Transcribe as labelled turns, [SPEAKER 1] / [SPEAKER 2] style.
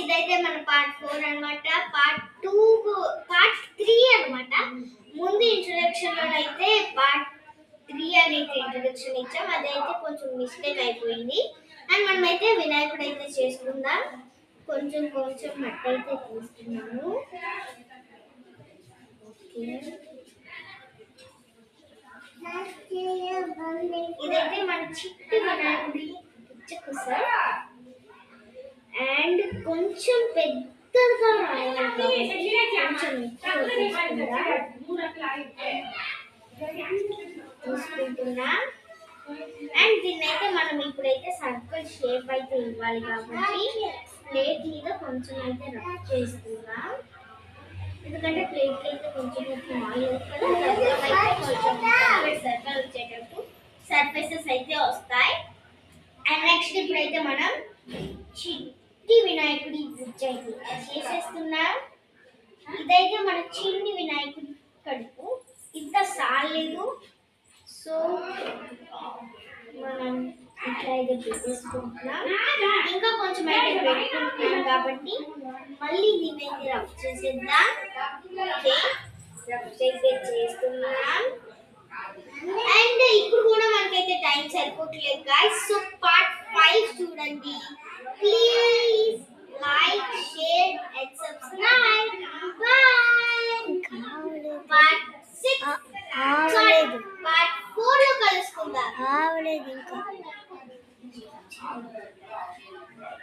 [SPEAKER 1] ఇదైతే మన పార్ట్ 4 అన్నమాట. పార్ట్ 2 పార్ట్ 3 అన్నమాట. ముందు ఇంట్రొడక్షన్ లో అయితే పార్ట్ 3 అనేది ఇంట్రొడక్షన్ ఇచ్చాం. అదైతే కొంచెం మిస్టేక్ అయిపోయింది. అండ్ మనమైతే వినాయకుడు అయితే చేసుకుందాం. కొంచెం కొంచెం మట్టి అయితే తీసుకున్నాము. ఇదైతే మన చిట్టి వినాయకుడి పిచ్చకుస అండ్ కొంచెం పెద్దగా కొంచెం తీసుకుంటున్నా. అండ్ దీన్నైతే మనం ఇప్పుడైతే సర్కిల్ షేప్ అయితే ఇవ్వాలి కాబట్టి ప్లేట్ మీద కొంచెం అయితే రబ్ చేస్తున్నాం. ఎందుకంటే ప్లేట్ అయితే కొంచెం ఆయిల్ సర్కిల్ వచ్చేటట్టు సర్ఫేసెస్ అయితే వస్తాయి. అండ్ నెక్స్ట్ ఇప్పుడైతే మనం చిట్టి వినాయకుడి బ్రిడ్జ్ అయితే చేసేస్తున్నాం. ఇదైతే మన చిన్ని వినాయకుడి కడుపు ఇంత సాలేదు. సో మనం ఇట్లా అయితే పెట్టేసుకుంటున్నాం. ఇంకా కొంచెం అయితే పెట్టుకుంటున్నాం కాబట్టి మళ్ళీ దీన్ని అయితే రబ్ చేసేద్దాం. ఓకే, రబ్ చేస్తున్నాం. అండ్ ఇప్పుడు కూడా మనకైతే టైం సరిపోవట్లేదు గాయ్స్. సో పార్ట్ 5 చూడండి please. Like, share and subscribe. Part 6 part 4 లో కలుసుకుందాం.